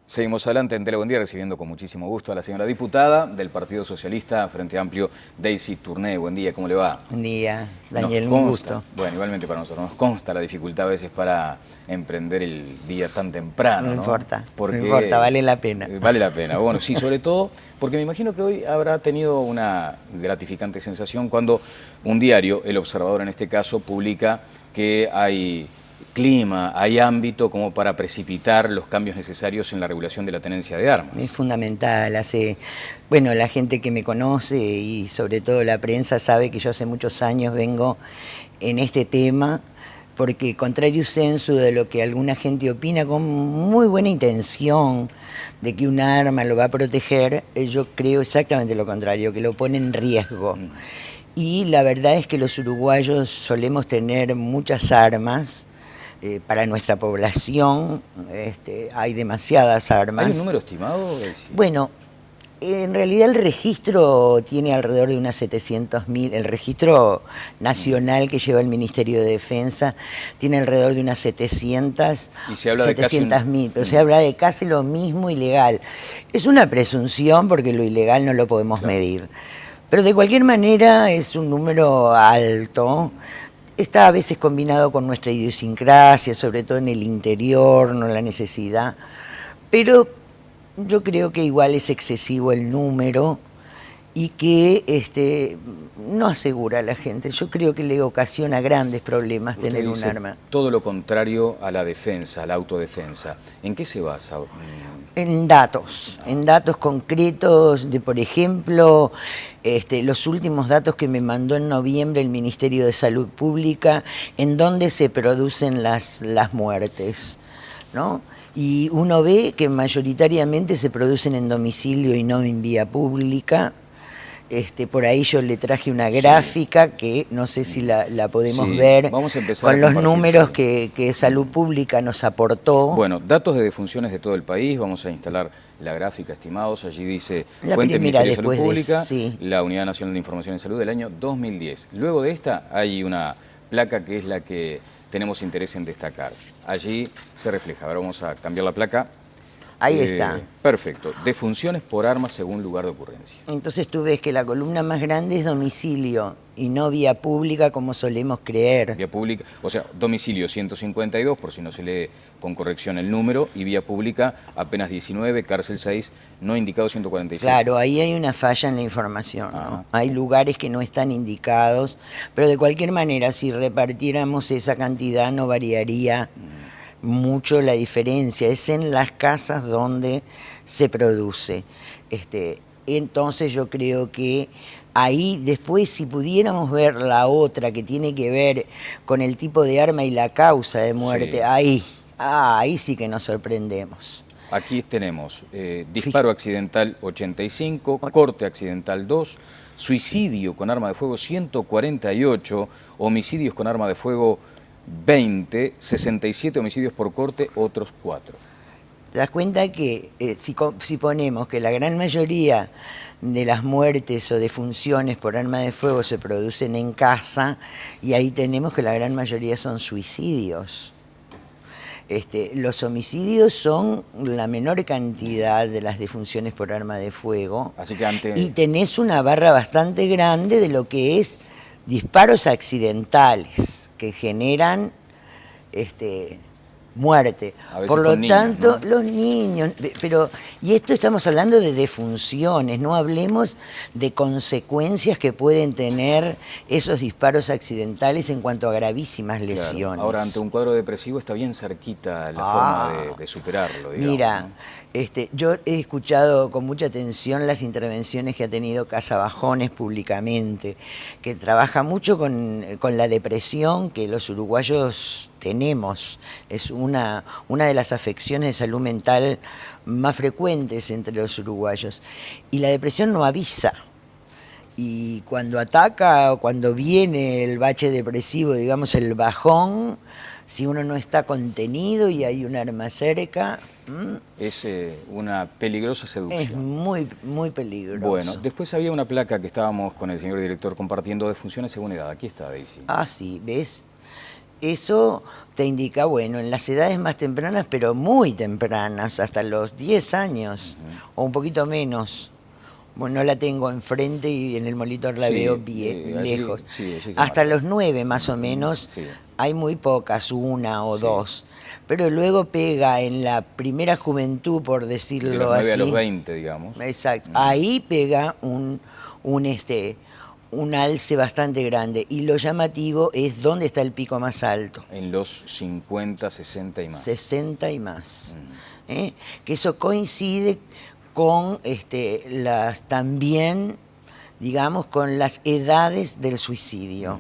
Seguimos adelante en Tele Buen Día, recibiendo con muchísimo gusto a la señora diputada del Partido Socialista Frente Amplio, Daisy Tourné. Buen día, ¿cómo le va? Buen día, Daniel, Nos un consta, gusto. bueno, igualmente para nosotros, nos consta la dificultad a veces para emprender el día tan temprano, No ¿no? importa, Porque no importa, vale la pena. vale la pena. Bueno, sí, sobre todo porque me imagino que hoy habrá tenido una gratificante sensación cuando un diario, El Observador en este caso, publica que hay clima, hay ámbito como para precipitar los cambios necesarios en la regulación de la tenencia de armas. Es fundamental, bueno, la gente que me conoce y sobre todo la prensa sabe que yo hace muchos años vengo en este tema, porque contrario sensu de lo que alguna gente opina con muy buena intención de que un arma lo va a proteger, yo creo exactamente lo contrario, que lo pone en riesgo. Y la verdad es que los uruguayos solemos tener muchas armas. Para nuestra población hay demasiadas armas. ¿Hay un número estimado? Bueno, en realidad el registro tiene alrededor de unas 700.000, el registro nacional que lleva el Ministerio de Defensa tiene alrededor de unas 700.000, pero se habla de casi lo mismo ilegal. Es una presunción porque lo ilegal no lo podemos medir, pero de cualquier manera es un número alto. Está a veces combinado con nuestra idiosincrasia, sobre todo en el interior, no la necesidad. Pero yo creo que igual es excesivo el número y que no asegura a la gente. Yo creo que le ocasiona grandes problemas tener un arma. Todo lo contrario a la defensa, a la autodefensa. ¿En qué se basa? En datos concretos de, por ejemplo, los últimos datos que me mandó en noviembre el Ministerio de Salud Pública, en donde se producen las muertes, ¿no? Y uno ve que mayoritariamente se producen en domicilio y no en vía pública. Por ahí yo le traje una gráfica que no sé si la podemos ver. Vamos a empezar con los números que Salud Pública nos aportó. Bueno, datos de defunciones de todo el país, vamos a instalar la gráfica, estimados. Allí dice Fuente del Ministerio de Salud Pública, la Unidad Nacional de Información en Salud del año 2010. Luego de esta hay una placa que es la que tenemos interés en destacar. Allí se refleja. Ahora vamos a cambiar la placa. Ahí está. Perfecto. Defunciones por armas según lugar de ocurrencia. Entonces tú ves que la columna más grande es domicilio y no vía pública como solemos creer. Vía pública, o sea, domicilio 152, por si no se lee con corrección el número, y vía pública apenas 19, cárcel 6, no indicado 147. Claro, ahí hay una falla en la información, ¿no? Hay lugares que no están indicados, pero de cualquier manera, si repartiéramos esa cantidad no variaría mucho la diferencia. Es en las casas donde se produce. Entonces yo creo que ahí después, si pudiéramos ver la otra que tiene que ver con el tipo de arma y la causa de muerte, ahí sí que nos sorprendemos. Aquí tenemos disparo accidental 85, corte accidental 2, suicidio con arma de fuego 148, homicidios con arma de fuego 20, 67 homicidios por corte, otros 4. ¿Te das cuenta que si ponemos que la gran mayoría de las muertes o defunciones por arma de fuego se producen en casa, y ahí tenemos que la gran mayoría son suicidios? Los homicidios son la menor cantidad de las defunciones por arma de fuego. Así que y tenés una barra bastante grande de lo que es disparos accidentales que generan muerte. Por lo tanto, los niños, y esto estamos hablando de defunciones, no hablemos de consecuencias que pueden tener esos disparos accidentales en cuanto a gravísimas lesiones. Claro. Ahora, ante un cuadro depresivo está bien cerquita la forma de superarlo, digamos. Mira, ¿no? Yo he escuchado con mucha atención las intervenciones que ha tenido Casa Bajones públicamente, que trabaja mucho con la depresión que los uruguayos tenemos. Es una de las afecciones de salud mental más frecuentes entre los uruguayos. Y la depresión no avisa. Y cuando ataca o cuando viene el bache depresivo, digamos el bajón, si uno no está contenido y hay un arma cerca... Es una peligrosa seducción. Es muy, muy peligroso. Bueno, después había una placa que estábamos con el señor director compartiendo, defunciones según edad. Aquí está, Daisy. Sí, ¿ves? Eso te indica, bueno, en las edades más tempranas, pero muy tempranas, hasta los 10 años, o un poquito menos. Bueno, no la tengo enfrente y en el monitor la veo bien, lejos. Hasta los 9 más o menos, hay muy pocas, una o dos. Pero luego pega en la primera juventud, por decirlo así. De los 9 a los 20, digamos. Exacto. Ahí pega un alce bastante grande. Y lo llamativo es dónde está el pico más alto. En los 50, 60 y más. 60 y más. Que eso coincide con también, digamos, con las edades del suicidio.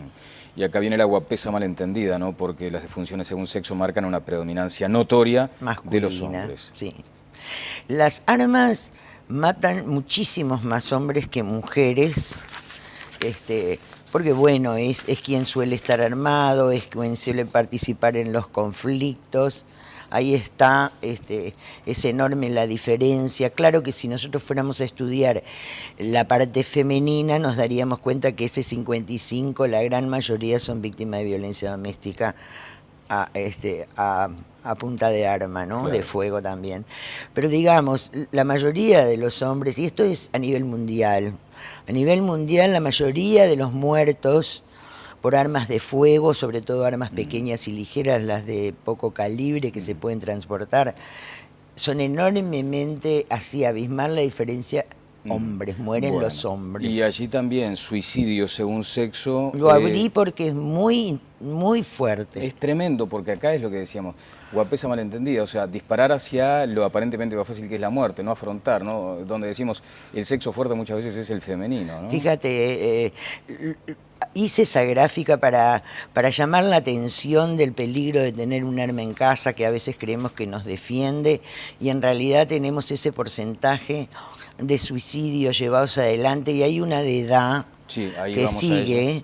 Y acá viene la guapesa malentendida, ¿no? Porque las disfunciones según sexo marcan una predominancia notoria masculina, de los hombres. Sí. Las armas matan muchísimos más hombres que mujeres, porque bueno, es quien suele estar armado, es quien suele participar en los conflictos. Ahí está, es enorme la diferencia. Claro que si nosotros fuéramos a estudiar la parte femenina, nos daríamos cuenta que ese 55, la gran mayoría son víctimas de violencia doméstica a punta de arma, ¿no? Claro. De fuego también. Pero digamos, la mayoría de los hombres, y esto es a nivel mundial, la mayoría de los muertos por armas de fuego, sobre todo armas pequeñas y ligeras, las de poco calibre que se pueden transportar, son enormemente así, abismal la diferencia. Hombres, mueren los hombres. Y allí también, suicidio según sexo. Lo abrí porque es muy, muy fuerte. Es tremendo, porque acá es lo que decíamos, guapesa malentendida, o sea, disparar hacia lo aparentemente más fácil que es la muerte, no afrontar, ¿no? Donde decimos, el sexo fuerte muchas veces es el femenino, ¿no? Fíjate, hice esa gráfica para llamar la atención del peligro de tener un arma en casa, que a veces creemos que nos defiende, y en realidad tenemos ese porcentaje de suicidios llevados adelante, y hay una de edad que sigue,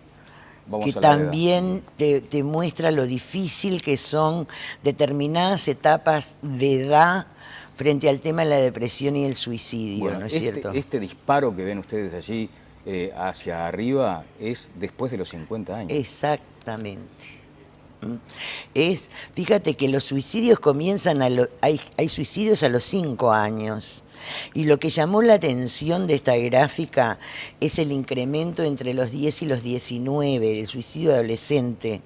que también te muestra lo difícil que son determinadas etapas de edad frente al tema de la depresión y el suicidio, bueno, ¿no es cierto? Este disparo que ven ustedes allí hacia arriba es después de los 50 años. Exactamente. Fíjate que los suicidios comienzan, hay suicidios a los 5 años. Y lo que llamó la atención de esta gráfica es el incremento entre los 10 y los 19, el suicidio adolescente,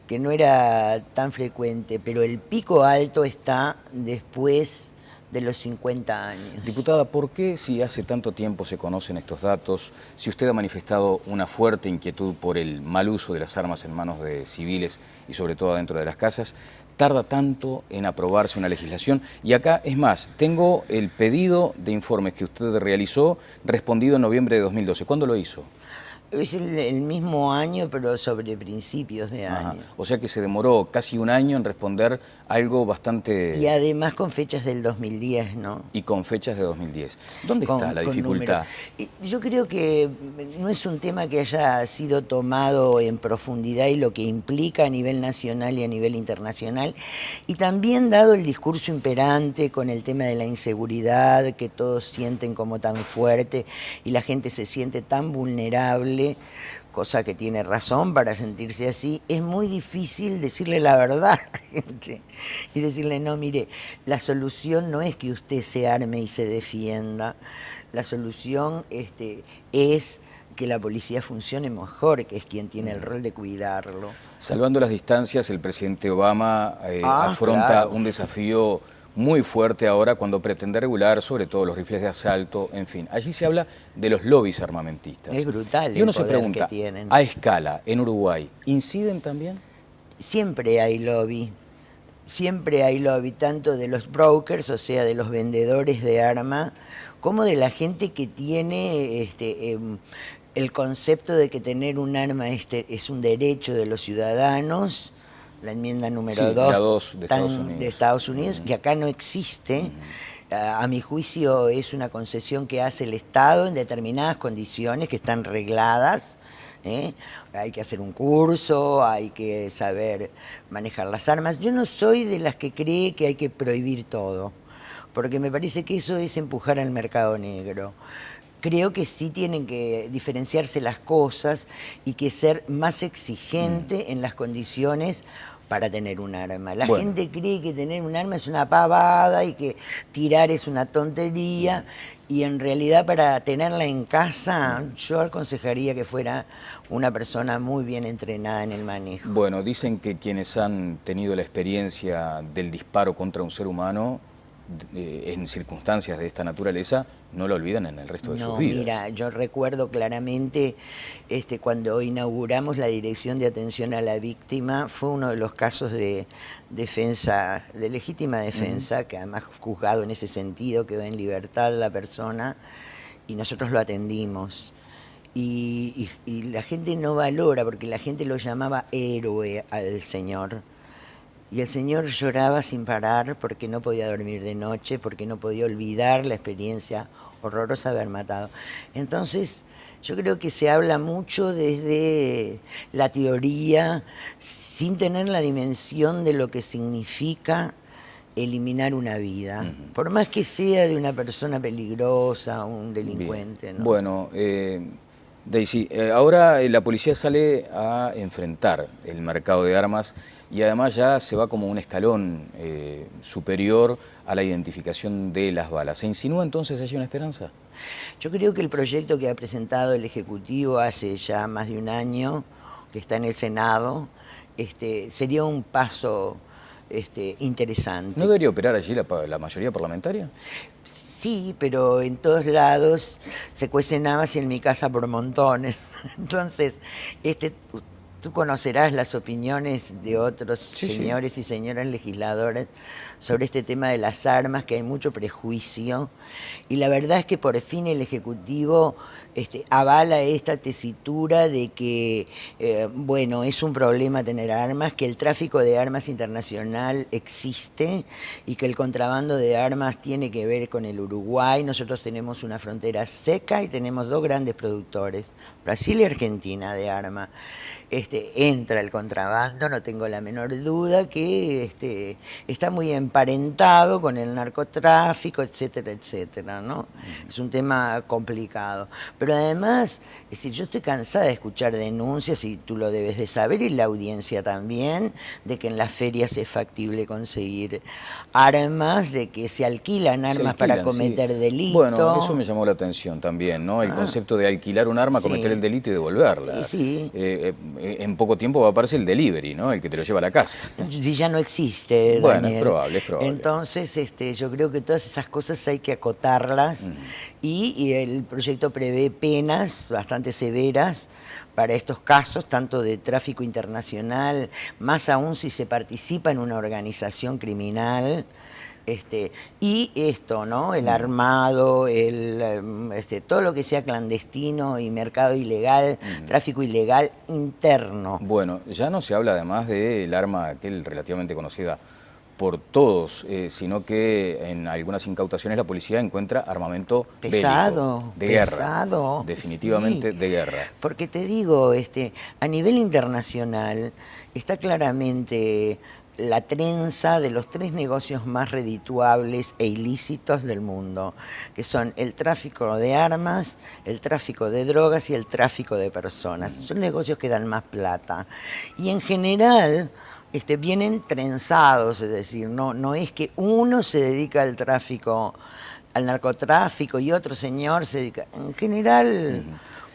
que no era tan frecuente, pero el pico alto está después de los 50 años. Diputada, ¿por qué si hace tanto tiempo se conocen estos datos, si usted ha manifestado una fuerte inquietud por el mal uso de las armas en manos de civiles y sobre todo dentro de las casas, tarda tanto en aprobarse una legislación? Y acá, es más, tengo el pedido de informes que usted realizó respondido en noviembre de 2012. ¿Cuándo lo hizo? Es el mismo año, pero sobre principios de año. O sea que se demoró casi un año en responder algo bastante... Y además con fechas del 2010, ¿no? Y con fechas de 2010. ¿Dónde está la dificultad? Yo creo que no es un tema que haya sido tomado en profundidad y lo que implica a nivel nacional y a nivel internacional. Y también dado el discurso imperante con el tema de la inseguridad, que todos sienten como tan fuerte y la gente se siente tan vulnerable, cosa que tiene razón para sentirse así, es muy difícil decirle la verdad a la gente y decirle, no, mire, la solución no es que usted se arme y se defienda, la solución es que la policía funcione mejor, que es quien tiene el rol de cuidarlo. Salvando las distancias, el presidente Obama afronta un desafío muy fuerte ahora cuando pretende regular sobre todo los rifles de asalto, en fin. Allí se habla de los lobbies armamentistas. Es brutal. Y uno se pregunta, a escala, en Uruguay, ¿inciden también? Siempre hay lobby. Siempre hay lobby, tanto de los brokers, o sea, de los vendedores de arma, como de la gente que tiene el concepto de que tener un arma es un derecho de los ciudadanos. La enmienda número 2 de Estados Unidos, que acá no existe. A mi juicio es una concesión que hace el Estado en determinadas condiciones que están regladas. Hay que hacer un curso, hay que saber manejar las armas. Yo no soy de las que cree que hay que prohibir todo, porque me parece que eso es empujar al mercado negro. creo que sí tienen que diferenciarse las cosas y que ser más exigente en las condiciones para tener un arma. La gente cree que tener un arma es una pavada y que tirar es una tontería, y en realidad para tenerla en casa yo aconsejaría que fuera una persona muy bien entrenada en el manejo. Bueno, dicen que quienes han tenido la experiencia del disparo contra un ser humano en circunstancias de esta naturaleza no lo olvidan en el resto de sus vidas. Mira, yo recuerdo claramente cuando inauguramos la Dirección de Atención a la Víctima, fue uno de los casos de defensa, de legítima defensa, que además juzgado en ese sentido, quedó en libertad la persona y nosotros lo atendimos. Y la gente no valora, porque la gente lo llamaba héroe al señor. Y el señor lloraba sin parar porque no podía dormir de noche, porque no podía olvidar la experiencia horrorosa de haber matado. Entonces, yo creo que se habla mucho desde la teoría, sin tener la dimensión de lo que significa eliminar una vida, por más que sea de una persona peligrosa, un delincuente, ¿no? Bueno, Daisy, ahora la policía sale a enfrentar el mercado de armas y además ya se va como un escalón superior a la identificación de las balas. ¿Se insinúa entonces allí una esperanza? Yo creo que el proyecto que ha presentado el Ejecutivo hace ya más de un año, que está en el Senado, sería un paso interesante. ¿No debería operar allí la mayoría parlamentaria? Sí, pero en todos lados se cuecen habas y en mi casa por montones. Entonces, tú conocerás las opiniones de otros señores y señoras legisladores sobre este tema de las armas, que hay mucho prejuicio, y la verdad es que por fin el Ejecutivo avala esta tesitura de que, bueno, es un problema tener armas, que el tráfico de armas internacional existe y que el contrabando de armas tiene que ver con el Uruguay. Nosotros tenemos una frontera seca y tenemos dos grandes productores, Brasil y Argentina, de armas. Entra el contrabando, no tengo la menor duda que está muy emparentado con el narcotráfico, etcétera, etcétera, ¿no? Es un tema complicado. Pero además, es decir, yo estoy cansada de escuchar denuncias, y tú lo debes de saber, y la audiencia también, de que en las ferias es factible conseguir armas, de que se alquilan armas para cometer delitos. Bueno, eso me llamó la atención también, ¿no? El concepto de alquilar un arma, cometer el delito y devolverla. Sí. En poco tiempo va a aparecer el delivery, ¿no? El que te lo lleva a la casa. Si ya no existe, bueno, Daniel. es probable. Entonces, yo creo que todas esas cosas hay que acotarlas, y el proyecto prevé penas bastante severas para estos casos, tanto de tráfico internacional, más aún si se participa en una organización criminal. Y esto, ¿no? El armado, todo lo que sea clandestino y mercado ilegal, tráfico ilegal interno. Bueno, ya no se habla además del arma aquel relativamente conocida por todos, sino que en algunas incautaciones la policía encuentra armamento bélico, de guerra, definitivamente de guerra. Porque te digo, a nivel internacional está claramente la trenza de los tres negocios más redituables e ilícitos del mundo, que son el tráfico de armas, el tráfico de drogas y el tráfico de personas. Son negocios que dan más plata. Y en general vienen trenzados, es decir, no es que uno se dedica al tráfico, al narcotráfico, y otro señor se dedica. En general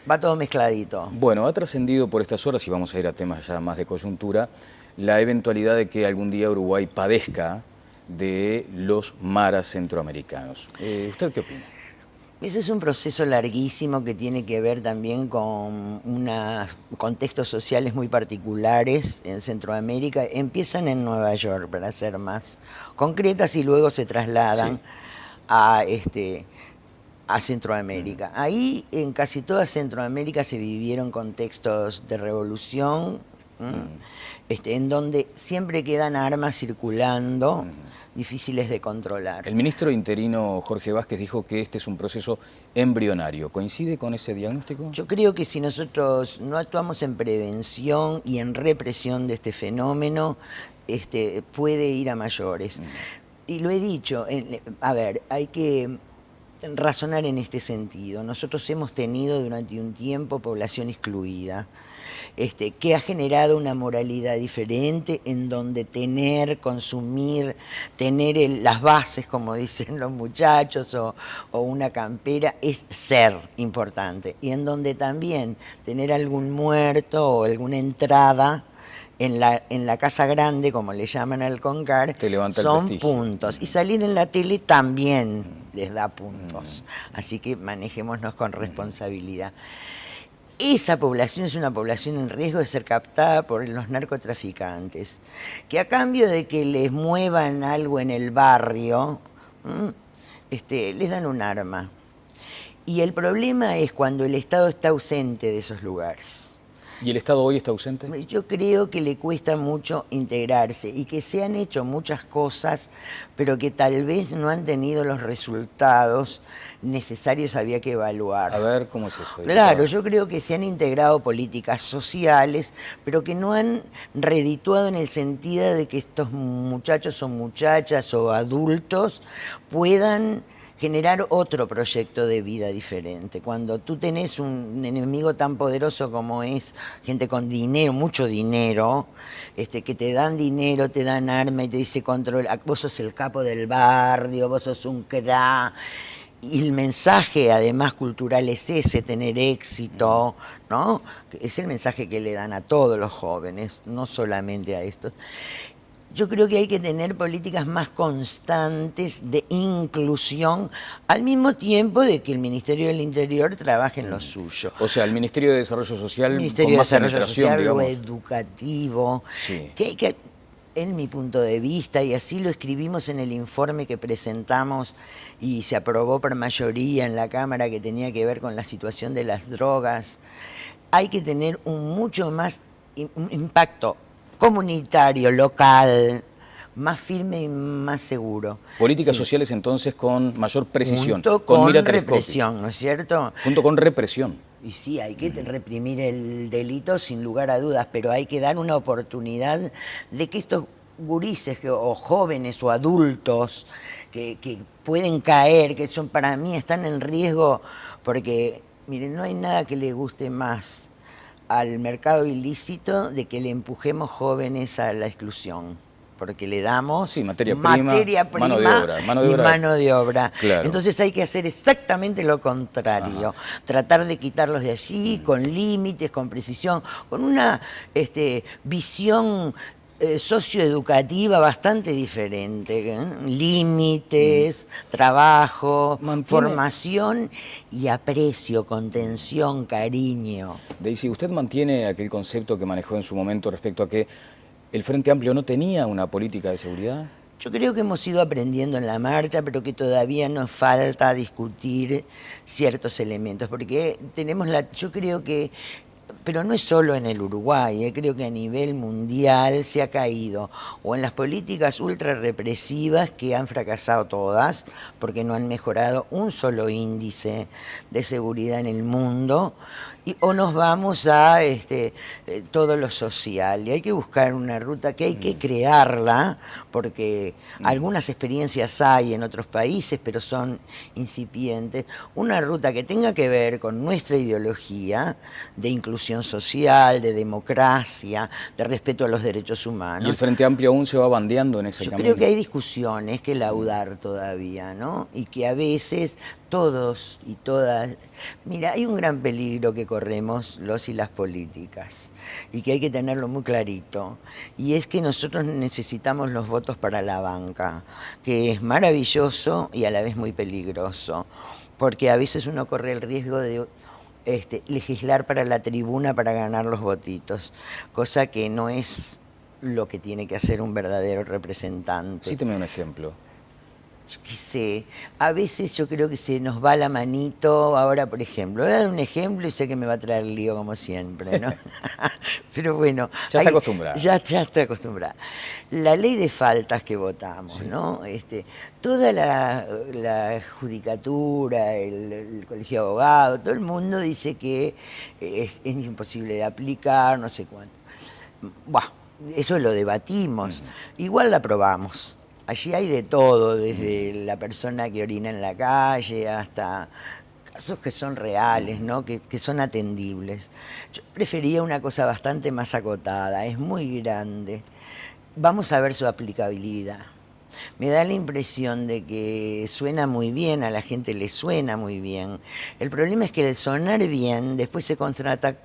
va todo mezcladito. Bueno, ha trascendido por estas horas, y vamos a ir a temas ya más de coyuntura, la eventualidad de que algún día Uruguay padezca de los maras centroamericanos. ¿Usted qué opina? Ese es un proceso larguísimo que tiene que ver también con contextos sociales muy particulares en Centroamérica. Empiezan en Nueva York, para ser más concretas, y luego se trasladan a Centroamérica. Ahí, en casi toda Centroamérica, se vivieron contextos de revolución, en donde siempre quedan armas circulando, difíciles de controlar. El ministro interino Jorge Vázquez dijo que este es un proceso embrionario. ¿Coincide con ese diagnóstico? Yo creo que si nosotros no actuamos en prevención y en represión de este fenómeno, puede ir a mayores. Y lo he dicho, a ver, hay que razonar en este sentido. Nosotros hemos tenido durante un tiempo población excluida, que ha generado una moralidad diferente en donde tener, consumir, tener las bases, como dicen los muchachos, o una campera, es ser importante. Y en donde también tener algún muerto o alguna entrada en la casa grande, como le llaman al Concar, son puntos. Y salir en la tele también les da puntos. Así que manejémonos con responsabilidad. Esa población es una población en riesgo de ser captada por los narcotraficantes, que a cambio de que les muevan algo en el barrio, les dan un arma. Y el problema es cuando el Estado está ausente de esos lugares. ¿Y el Estado hoy está ausente? Yo creo que le cuesta mucho integrarse y que se han hecho muchas cosas, pero que tal vez no han tenido los resultados necesarios, había que evaluar. A ver, ¿cómo es eso? Claro, yo creo que se han integrado políticas sociales, pero que no han redituado en el sentido de que estos muchachos o muchachas o adultos puedan generar otro proyecto de vida diferente. Cuando tú tenés un enemigo tan poderoso como es gente con dinero, mucho dinero, que te dan dinero, te dan arma y te dice controla, vos sos el capo del barrio, vos sos un crack. Y el mensaje, además, cultural es ese, tener éxito, ¿no? Es el mensaje que le dan a todos los jóvenes, no solamente a estos. Yo creo que hay que tener políticas más constantes de inclusión, al mismo tiempo de que el Ministerio del Interior trabaje en lo suyo. O sea, el Ministerio de Desarrollo Social, Ministerio con más de Desarrollo Social, digamos. Lo educativo, Sí. que en mi punto de vista, y así lo escribimos en el informe que presentamos y se aprobó por mayoría en la Cámara, que tenía que ver con la situación de las drogas, hay que tener un mucho más impacto comunitario, local, más firme y más seguro. Políticas sociales entonces con mayor precisión. Junto con represión, ¿no es cierto? Junto con represión. Y sí, hay que reprimir el delito sin lugar a dudas, pero hay que dar una oportunidad de que estos gurises o jóvenes o adultos que pueden caer, que son para mí están en riesgo, porque miren, no hay nada que le guste más al mercado ilícito de que le empujemos jóvenes a la exclusión, porque le damos materia prima mano de obra. Claro. Entonces hay que hacer exactamente lo contrario, tratar de quitarlos de allí con límites, con precisión, con una visión socioeducativa bastante diferente, límites, trabajo, formación y aprecio, contención, cariño. Daisy, ¿usted mantiene aquel concepto que manejó en su momento respecto a que el Frente Amplio no tenía una política de seguridad? Yo creo que hemos ido aprendiendo en la marcha, pero que todavía nos falta discutir ciertos elementos, porque yo creo que, pero no es solo en el Uruguay, creo que a nivel mundial se ha caído o en las políticas ultra represivas que han fracasado todas porque no han mejorado un solo índice de seguridad en el mundo, o nos vamos a todo lo social. Y hay que buscar una ruta que hay que crearla, porque algunas experiencias hay en otros países, pero son incipientes. Una ruta que tenga que ver con nuestra ideología de inclusión social, de democracia, de respeto a los derechos humanos. ¿Y el Frente Amplio aún se va bandeando en ese camino? Yo creo que hay discusiones que laudar todavía, ¿no? Y que a veces todos y todas... Mira, hay un gran peligro que corremos los y las políticas, y que hay que tenerlo muy clarito, y es que nosotros necesitamos los votos para la banca, que es maravilloso y a la vez muy peligroso, porque a veces uno corre el riesgo de legislar para la tribuna para ganar los votitos, cosa que no es lo que tiene que hacer un verdadero representante. Cíteme un ejemplo. Yo qué sé, a veces yo creo que se nos va la manito. Ahora, por ejemplo, voy a dar un ejemplo y sé que me va a traer lío como siempre, ¿no? Pero bueno. Ya está acostumbrada. Ya estoy acostumbrada. La ley de faltas que votamos, sí, ¿no? Toda la judicatura, el colegio de abogados, todo el mundo dice que es imposible de aplicar, no sé cuánto. Buah, eso lo debatimos. Igual la aprobamos. Allí hay de todo, desde la persona que orina en la calle hasta casos que son reales, ¿no? Que son atendibles. Yo prefería una cosa bastante más acotada, es muy grande. Vamos a ver su aplicabilidad. Me da la impresión de que suena muy bien, a la gente le suena muy bien. El problema es que el sonar bien después se contrasta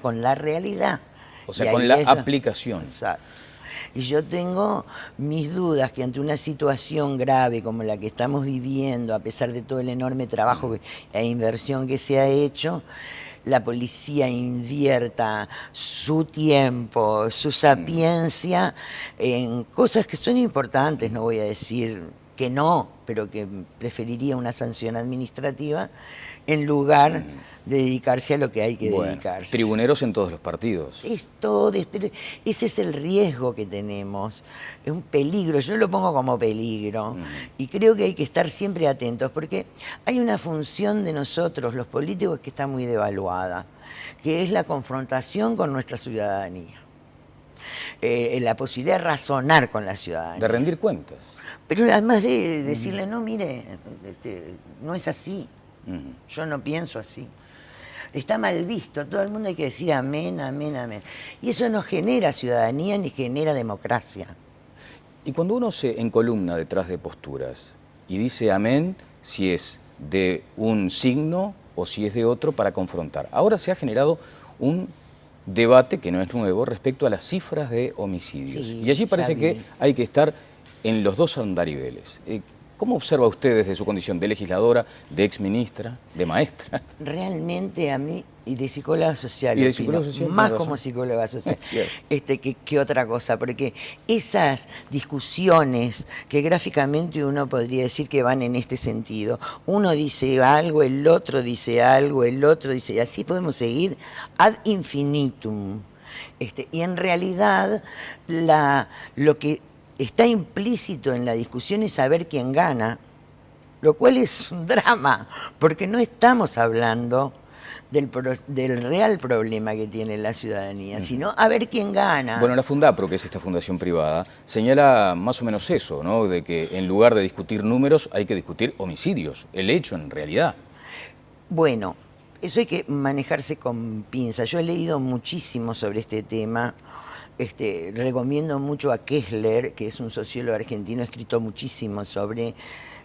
con la realidad. O sea, con la aplicación. Exacto. Y yo tengo mis dudas que ante una situación grave como la que estamos viviendo, a pesar de todo el enorme trabajo e inversión que se ha hecho, la policía invierta su tiempo, su sapiencia en cosas que son importantes, no voy a decir que no, pero que preferiría una sanción administrativa en lugar de dedicarse a lo que hay que dedicarse. Tribuneros en todos los partidos. Es todo, pero ese es el riesgo que tenemos, es un peligro, yo lo pongo como peligro, y creo que hay que estar siempre atentos, porque hay una función de nosotros, los políticos, que está muy devaluada, que es la confrontación con nuestra ciudadanía, la posibilidad de razonar con la ciudadanía. De rendir cuentas. Pero además de decirle, no, mire, no es así, yo no pienso así. Está mal visto, todo el mundo hay que decir amén, amén, amén. Y eso no genera ciudadanía ni genera democracia. Y cuando uno se encolumna detrás de posturas y dice amén, si es de un signo o si es de otro para confrontar. Ahora se ha generado un debate que no es nuevo respecto a las cifras de homicidios. Sí, y allí parece que hay que estar en los dos andariveles. ¿Cómo observa usted desde su condición de legisladora, de exministra, de maestra? Realmente a mí, y de psicóloga social, y de psicóloga social más como psicóloga social, que otra cosa, porque esas discusiones que gráficamente uno podría decir que van en este sentido, uno dice algo, el otro dice algo, el otro dice, y así podemos seguir ad infinitum. Y en realidad lo que está implícito en la discusión es saber quién gana, lo cual es un drama, porque no estamos hablando del real problema que tiene la ciudadanía, sino a ver quién gana. Bueno, la Fundapro, que es esta fundación privada, señala más o menos eso, ¿no? De que en lugar de discutir números hay que discutir homicidios, el hecho en realidad. Bueno, eso hay que manejarse con pinzas. Yo he leído muchísimo sobre este tema. Recomiendo mucho a Kessler, que es un sociólogo argentino, ha escrito muchísimo sobre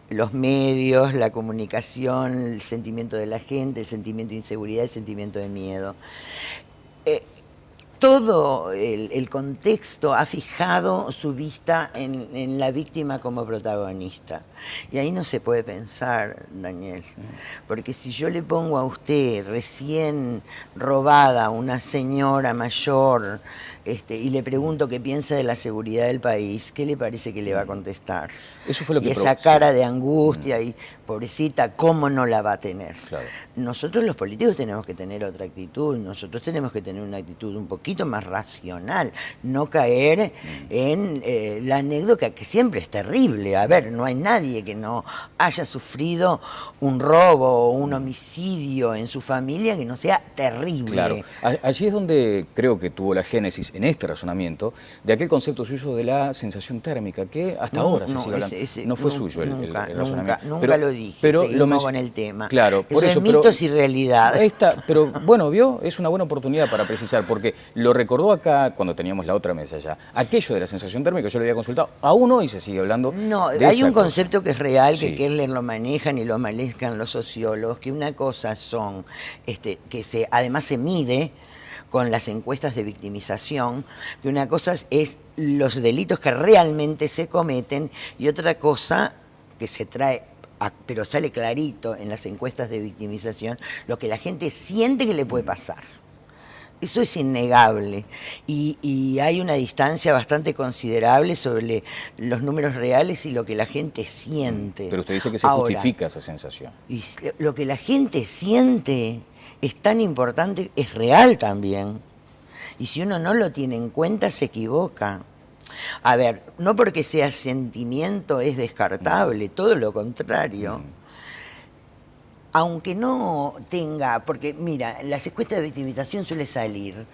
los medios, la comunicación, el sentimiento de la gente, el sentimiento de inseguridad, el sentimiento de miedo. Todo el contexto ha fijado su vista en la víctima como protagonista. Y ahí no se puede pensar, Daniel, porque si yo le pongo a usted recién robada una señora mayor y le pregunto qué piensa de la seguridad del país, ¿qué le parece que le va a contestar? Eso fue lo que y esa cara de angustia y pobrecita, ¿cómo no la va a tener? Claro. Nosotros los políticos tenemos que tener otra actitud, nosotros tenemos que tener una actitud un poquito más racional, no caer en la anécdota que siempre es terrible. A ver, no hay nadie que no haya sufrido un robo o un homicidio en su familia que no sea terrible. Claro, allí es donde creo que tuvo la génesis en este razonamiento de aquel concepto suyo de la sensación térmica, que hasta ahora se sigue hablando. No fue suyo el razonamiento. Nunca lo dije, pero seguimos con el tema. Claro, por eso, mitos y realidad. Pero bueno, vio, es una buena oportunidad para precisar, porque lo recordó acá cuando teníamos la otra mesa ya. Aquello de la sensación térmica yo lo había consultado, aún hoy se sigue hablando. No, hay un concepto que es real, que Kessler lo manejan y lo manejan los sociólogos, que una cosa son, que además se mide con las encuestas de victimización, que una cosa es los delitos que realmente se cometen y otra cosa que se trae, pero sale clarito en las encuestas de victimización, lo que la gente siente que le puede pasar. Eso es innegable y hay una distancia bastante considerable sobre los números reales y lo que la gente siente. Pero usted dice que se justifica esa sensación. Y lo que la gente siente es tan importante, es real también. Y si uno no lo tiene en cuenta, se equivoca. A ver, no porque sea sentimiento es descartable, todo lo contrario. Aunque no tenga, porque mira, las encuestas de victimización suele salir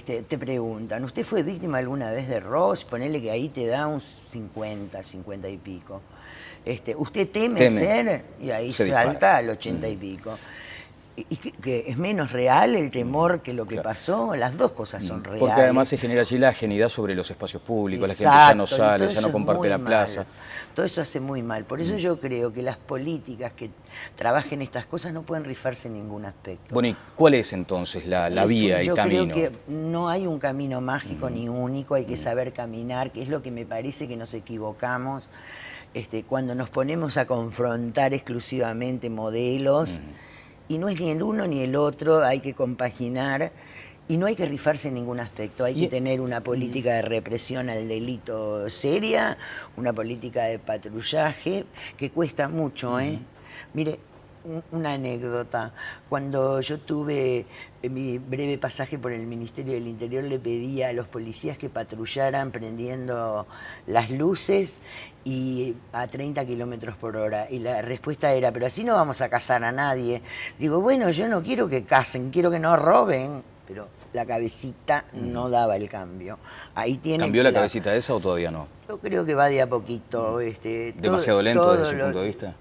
te preguntan, ¿usted fue víctima alguna vez de robo? Ponele que ahí te da un 50, 50 y pico. ¿Usted teme ser? Y ahí salta al 80 y pico. Y que es menos real el temor que lo que pasó, las dos cosas son reales. Porque además se genera allí la ajenidad sobre los espacios públicos, la gente ya no sale, ya no comparte la plaza. Todo eso hace muy mal. Por eso yo creo que las políticas que trabajen estas cosas no pueden rifarse en ningún aspecto. Bueno, ¿y cuál es entonces la vía, el camino? Yo creo que no hay un camino mágico ni único, hay que saber caminar, que es lo que me parece que nos equivocamos cuando nos ponemos a confrontar exclusivamente modelos. Y no es ni el uno ni el otro, hay que compaginar y no hay que rifarse en ningún aspecto. Hay que tener una política de represión al delito seria, una política de patrullaje que cuesta mucho, ¿eh? Mire, una anécdota. Cuando yo tuve mi breve pasaje por el Ministerio del Interior, le pedí a los policías que patrullaran prendiendo las luces y a 30 kilómetros por hora. Y la respuesta era, pero así no vamos a cazar a nadie. Digo, bueno, yo no quiero que casen, quiero que no roben. Pero la cabecita no daba el cambio. Ahí tiene. ¿Cambió la cabecita esa o todavía no? Yo creo que va de a poquito. ¿Demasiado lento desde su punto de vista?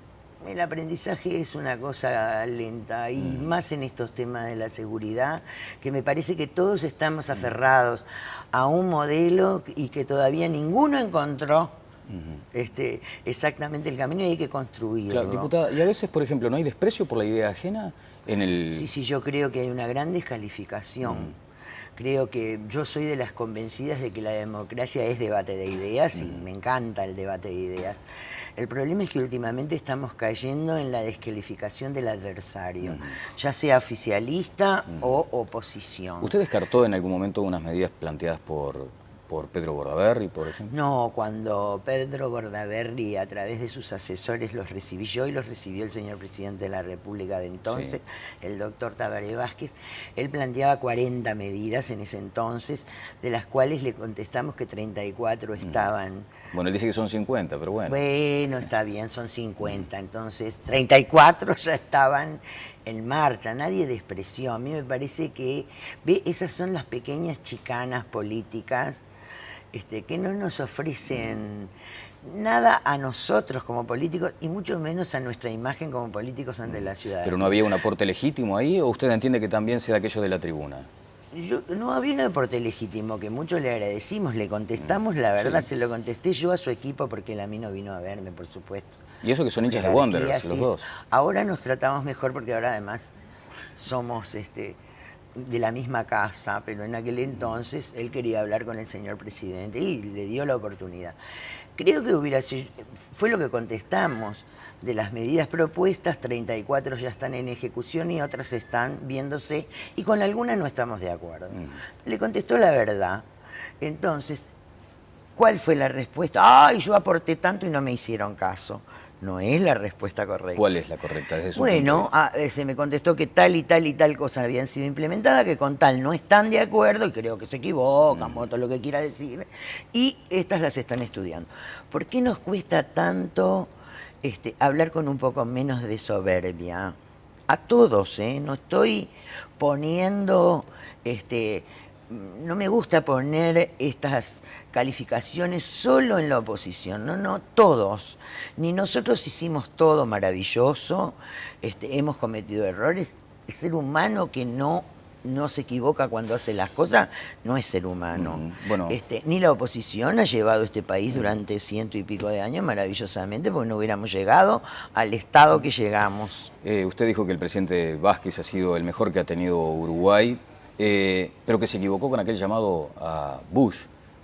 El aprendizaje es una cosa lenta y más en estos temas de la seguridad, que me parece que todos estamos aferrados a un modelo y que todavía ninguno encontró exactamente el camino y hay que construirlo. Claro, diputada, y a veces, por ejemplo, ¿no hay desprecio por la idea ajena en el...? Sí, yo creo que hay una gran descalificación. Creo que yo soy de las convencidas de que la democracia es debate de ideas y me encanta el debate de ideas. El problema es que últimamente estamos cayendo en la descalificación del adversario, ya sea oficialista o oposición. ¿Usted descartó en algún momento unas medidas planteadas por Pedro Bordaberry, por ejemplo? No, cuando Pedro Bordaberry a través de sus asesores los recibí yo y los recibió el señor presidente de la República de entonces, el doctor Tabaré Vázquez, él planteaba 40 medidas en ese entonces, de las cuales le contestamos que 34 estaban... Bueno, él dice que son 50, pero bueno. Bueno, está bien, son 50, entonces 34 ya estaban en marcha, nadie despreció. A mí me parece que, esas son las pequeñas chicanas políticas que no nos ofrecen nada a nosotros como políticos y mucho menos a nuestra imagen como políticos ante la ciudadanía. ¿Pero no había un aporte legítimo ahí o usted entiende que también sea aquello de la tribuna? No había un aporte legítimo, que mucho le agradecimos, le contestamos, la verdad, se lo contesté yo a su equipo porque él a mí no vino a verme, por supuesto. Y eso que son hinchas de Wanderers, los dos. Ahora nos tratamos mejor porque ahora además somos de la misma casa, pero en aquel entonces él quería hablar con el señor presidente y le dio la oportunidad. Creo que hubiera sido, fue lo que contestamos. De las medidas propuestas, 34 ya están en ejecución y otras están viéndose y con algunas no estamos de acuerdo. Le contestó la verdad. Entonces, ¿cuál fue la respuesta? ¡Ay, yo aporté tanto y no me hicieron caso! No es la respuesta correcta. ¿Cuál es la correcta desde su Bueno, se me contestó que tal y tal y tal cosa habían sido implementadas, que con tal no están de acuerdo y creo que se equivocan, todo lo que quiera decir, y estas las están estudiando. ¿Por qué nos cuesta tanto hablar con un poco menos de soberbia? A todos, no estoy poniendo... no me gusta poner estas calificaciones solo en la oposición, no, todos. Ni nosotros hicimos todo maravilloso, hemos cometido errores. El ser humano que no se equivoca cuando hace las cosas no es ser humano. Bueno. Ni la oposición ha llevado este país durante 100 y pico de años maravillosamente, porque no hubiéramos llegado al estado que llegamos. Usted dijo que el presidente Vázquez ha sido el mejor que ha tenido Uruguay. Pero que se equivocó con aquel llamado a Bush.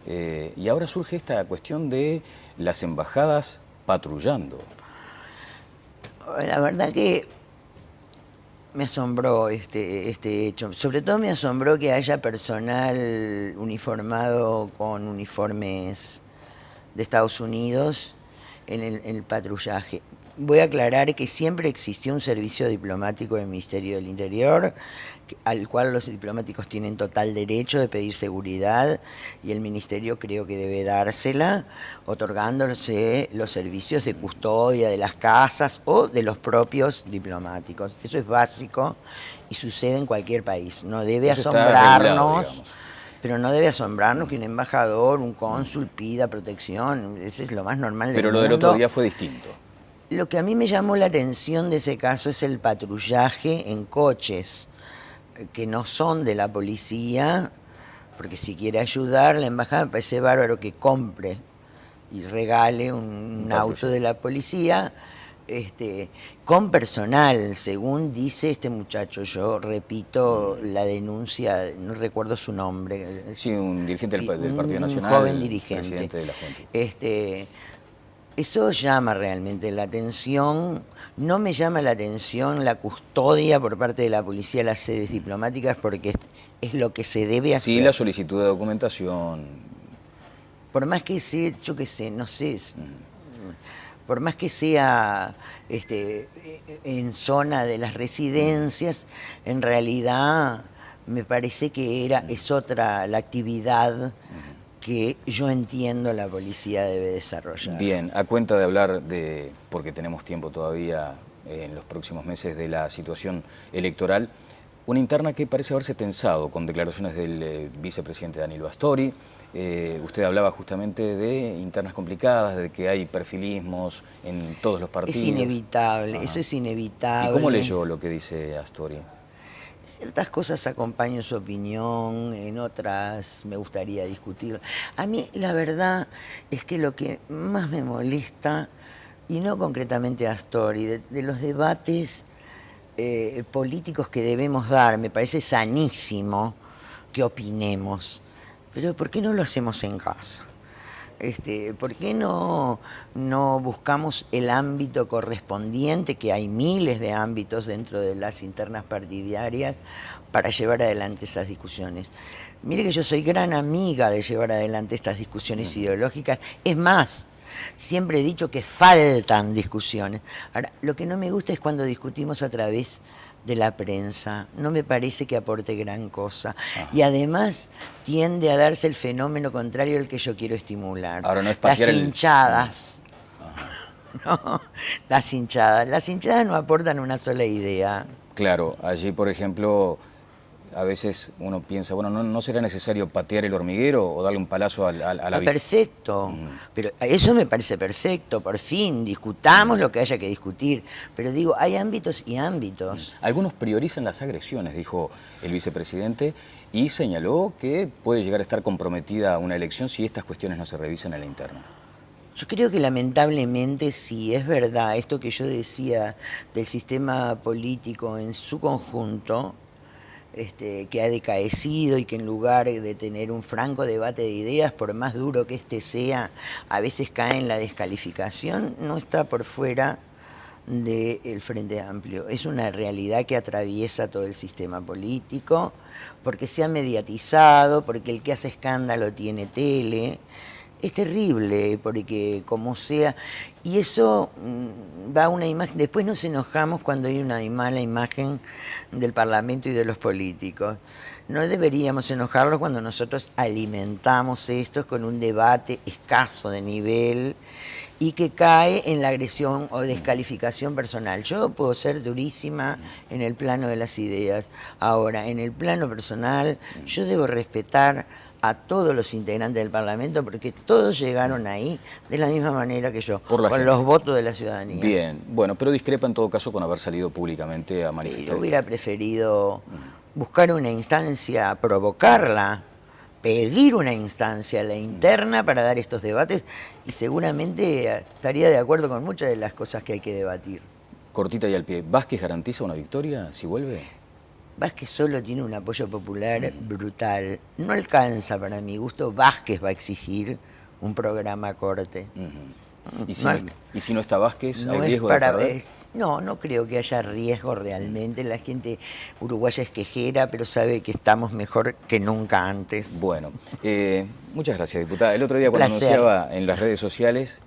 Y ahora surge esta cuestión de las embajadas patrullando. La verdad que me asombró este hecho. Sobre todo me asombró que haya personal uniformado con uniformes de Estados Unidos en el patrullaje. Voy a aclarar que siempre existió un servicio diplomático del Ministerio del Interior, al cual los diplomáticos tienen total derecho de pedir seguridad, y el Ministerio creo que debe dársela, otorgándose los servicios de custodia de las casas o de los propios diplomáticos. Eso es básico y sucede en cualquier país. No debe asombrarnos Pero no debe asombrarnos que un embajador, un cónsul pida protección, eso es lo más normal del mundo. Pero lo del otro día fue distinto. Lo que a mí me llamó la atención de ese caso es el patrullaje en coches que no son de la policía, porque si quiere ayudar, la embajada me parece bárbaro que compre y regale un auto de la policía, con personal, según dice este muchacho. Yo repito la denuncia, no recuerdo su nombre. Sí, un dirigente del Partido Nacional. Un joven dirigente. Presidente de la Junta. Eso llama realmente la atención. No me llama la atención la custodia por parte de la policía de las sedes diplomáticas, porque es lo que se debe hacer. Sí, la solicitud de documentación. Por más que sea, yo qué sé, no sé, por más que sea en zona de las residencias, en realidad me parece que es otra la actividad que yo entiendo la policía debe desarrollar. Bien, a cuenta de hablar porque tenemos tiempo todavía en los próximos meses, de la situación electoral, una interna que parece haberse tensado con declaraciones del vicepresidente Danilo Astori. Usted hablaba justamente de internas complicadas, de que hay perfilismos en todos los partidos. Es inevitable, eso es inevitable. ¿Y cómo leyó lo que dice Astori? Ciertas cosas acompaño su opinión, en otras me gustaría discutir. A mí la verdad es que lo que más me molesta, y no concretamente a Astori, de los debates políticos que debemos dar, me parece sanísimo que opinemos, pero ¿por qué no lo hacemos en casa? ¿Por qué no buscamos el ámbito correspondiente, que hay miles de ámbitos dentro de las internas partidarias, para llevar adelante esas discusiones? Mire que yo soy gran amiga de llevar adelante estas discusiones ideológicas. Es más, siempre he dicho que faltan discusiones. Ahora, lo que no me gusta es cuando discutimos a través de la prensa. No me parece que aporte gran cosa. Ajá. Y además tiende a darse el fenómeno contrario al que yo quiero estimular. Ahora no es las hinchadas. No, las hinchadas no aportan una sola idea. Claro, allí por ejemplo, a veces uno piensa, bueno, ¿no será necesario patear el hormiguero o darle un palazo a la víctima? Perfecto, pero eso me parece perfecto. Por fin, discutamos lo que haya que discutir. Pero digo, hay ámbitos y ámbitos. Algunos priorizan las agresiones, dijo el vicepresidente, y señaló que puede llegar a estar comprometida una elección si estas cuestiones no se revisan en la interna. Yo creo que lamentablemente, si es verdad esto que yo decía del sistema político en su conjunto, que ha decaecido y que en lugar de tener un franco debate de ideas, por más duro que sea, a veces cae en la descalificación, no está por fuera del Frente Amplio. Es una realidad que atraviesa todo el sistema político, porque se ha mediatizado, porque el que hace escándalo tiene tele. Es terrible, porque como sea, y eso da una imagen. Después nos enojamos cuando hay una mala imagen del Parlamento y de los políticos. No deberíamos enojarlos cuando nosotros alimentamos esto con un debate escaso de nivel y que cae en la agresión o descalificación personal. Yo puedo ser durísima en el plano de las ideas. Ahora, en el plano personal, yo debo respetar a todos los integrantes del Parlamento, porque todos llegaron ahí de la misma manera que yo, con los votos de la ciudadanía. Bien, bueno, pero discrepa en todo caso con haber salido públicamente a manifestar. Yo hubiera preferido buscar una instancia, provocarla, pedir una instancia a la interna para dar estos debates, y seguramente estaría de acuerdo con muchas de las cosas que hay que debatir. Cortita y al pie, ¿Vázquez garantiza una victoria si vuelve? Vázquez solo tiene un apoyo popular brutal. No alcanza, para mi gusto. Vázquez va a exigir un programa corte. ¿Y si no está Vázquez, hay riesgo de perder? No creo que haya riesgo realmente. La gente uruguaya es quejera, pero sabe que estamos mejor que nunca antes. Bueno, muchas gracias, diputada. El otro día cuando anunciaba en las redes sociales,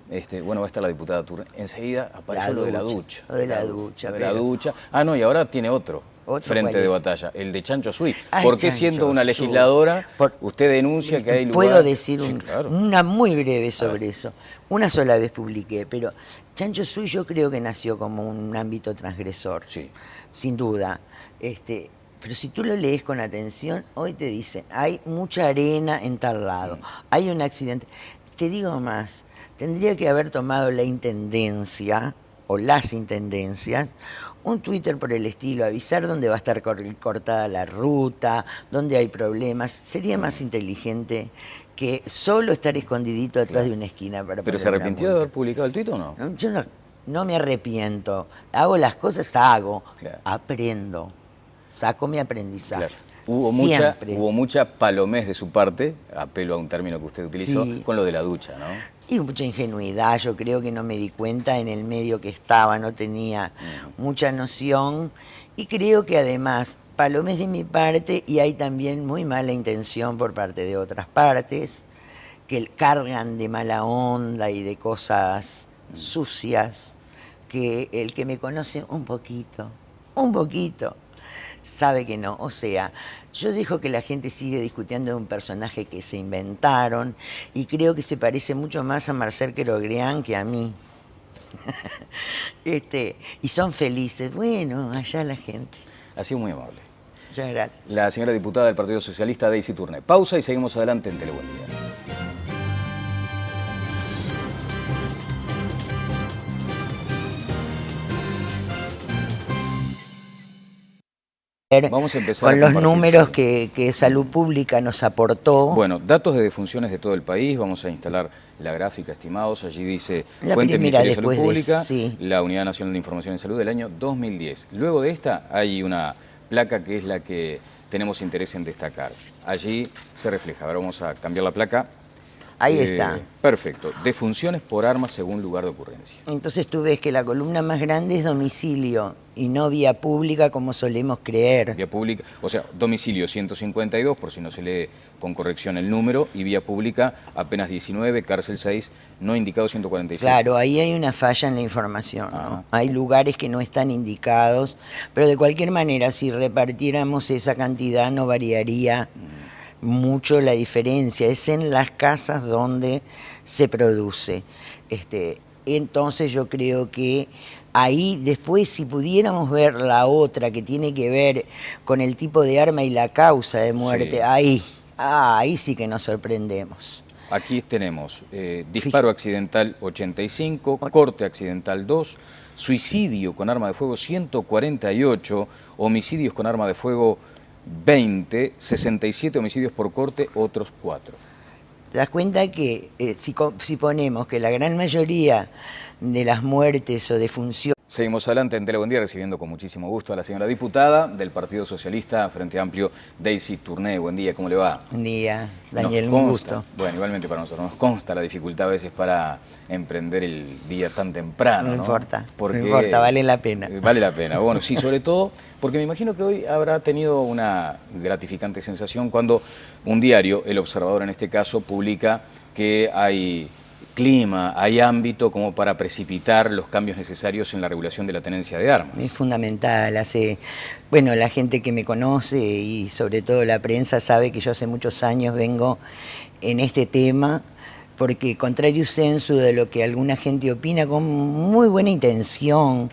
bueno, va a estar la diputada Turner, enseguida apareció lo de la ducha. Lo de la ducha. Lo de la ducha. Ah, no, y ahora tiene otro frente de batalla, el de Chancho Suí. ¿Por qué siendo una legisladora usted denuncia que hay lugar? Puedo decir una muy breve sobre eso. Una sola vez publiqué, pero Chancho Suí yo creo que nació como un ámbito transgresor, sin duda. Pero si tú lo lees con atención, hoy te dicen, hay mucha arena en tal lado, hay un accidente. Te digo más, tendría que haber tomado la intendencia o las intendencias un Twitter por el estilo, avisar dónde va a estar cortada la ruta, dónde hay problemas. Sería más inteligente que solo estar escondidito detrás de una esquina para ¿Pero se arrepintió de haber publicado el tuit o no? Yo no me arrepiento. Hago las cosas, aprendo. Saco mi aprendizaje. Claro. Hubo mucha palomés de su parte, apelo a un término que usted utilizó, con lo de la ducha, ¿no? Y mucha ingenuidad, yo creo que no me di cuenta en el medio que estaba, no tenía mucha noción, y creo que además palomés de mi parte, y hay también muy mala intención por parte de otras partes, que cargan de mala onda y de cosas sucias, que el que me conoce un poquito, sabe que no. O sea, yo dejo que la gente sigue discutiendo de un personaje que se inventaron y creo que se parece mucho más a Marcel Querogreán que a mí. Y son felices. Bueno, allá la gente. Ha sido muy amable. Muchas gracias. La señora diputada del Partido Socialista, Daisy Tourné. Pausa y seguimos adelante en Telebuendía. Vamos a empezar con los números que Salud Pública nos aportó. Bueno, datos de defunciones de todo el país, vamos a instalar la gráfica, estimados, allí dice Fuente Ministerio de Salud Pública, la Unidad Nacional de Información en Salud del año 2010. Luego de esta hay una placa que es la que tenemos interés en destacar. Allí se refleja, ahora vamos a cambiar la placa. Ahí está. Perfecto. Defunciones por armas según lugar de ocurrencia. Entonces tú ves que la columna más grande es domicilio y no vía pública como solemos creer. Vía pública, o sea, domicilio 152, por si no se lee con corrección el número, y vía pública apenas 19, cárcel 6, no indicado 147. Claro, ahí hay una falla en la información, ¿no? Hay lugares que no están indicados, pero de cualquier manera, si repartiéramos esa cantidad no variaría mucho la diferencia, es en las casas donde se produce. Entonces yo creo que ahí después, si pudiéramos ver la otra que tiene que ver con el tipo de arma y la causa de muerte, ahí sí que nos sorprendemos. Aquí tenemos disparo accidental 85, corte accidental 2, suicidio con arma de fuego 148, homicidios con arma de fuego 20, 67 homicidios por corte, otros 4. ¿Te das cuenta que si ponemos que la gran mayoría de las muertes o defunciones... Seguimos adelante en Telebuendía recibiendo con muchísimo gusto a la señora diputada del Partido Socialista, Frente Amplio, Daisy Tourné. Buen día, ¿cómo le va? Buen día, Daniel, un gusto. Bueno, igualmente para nosotros nos consta la dificultad a veces para emprender el día tan temprano, ¿no? No importa, vale la pena. Vale la pena, bueno, sí, sobre todo porque me imagino que hoy habrá tenido una gratificante sensación cuando un diario, El Observador en este caso, publica que hay clima, hay ámbito como para precipitar los cambios necesarios en la regulación de la tenencia de armas. Es fundamental. Bueno, la gente que me conoce y sobre todo la prensa sabe que yo hace muchos años vengo en este tema porque contrario sensu de lo que alguna gente opina con muy buena intención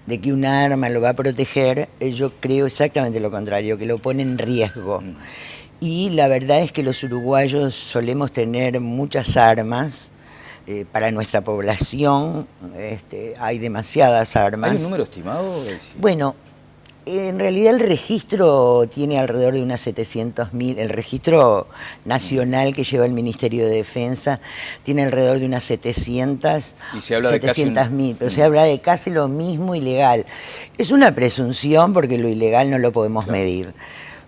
de que un arma lo va a proteger, yo creo exactamente lo contrario, que lo pone en riesgo. Y la verdad es que los uruguayos solemos tener muchas armas. Para nuestra población hay demasiadas armas. ¿Hay un número estimado? Bueno, en realidad el registro tiene alrededor de unas 700.000, el registro nacional que lleva el Ministerio de Defensa tiene alrededor de unas 700.000, pero se habla de casi lo mismo ilegal. Es una presunción porque lo ilegal no lo podemos medir,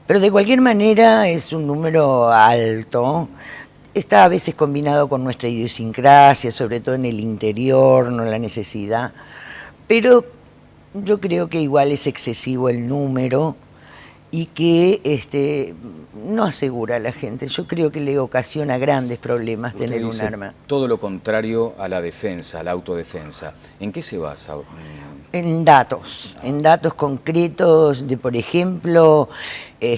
pero de cualquier manera es un número alto. Está a veces combinado con nuestra idiosincrasia, sobre todo en el interior, no la necesidad, pero yo creo que igual es excesivo el número y que no asegura a la gente. Yo creo que le ocasiona grandes problemas tener un arma. Todo lo contrario a la defensa, a la autodefensa. ¿En qué se basa? En datos concretos de, por ejemplo,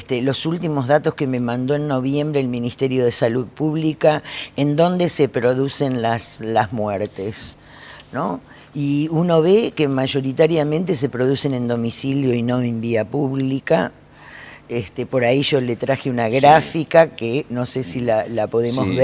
los últimos datos que me mandó en noviembre el Ministerio de Salud Pública, en donde se producen las muertes, ¿no? Y uno ve que mayoritariamente se producen en domicilio y no en vía pública. por ahí yo le traje una gráfica que no sé si la podemos ver.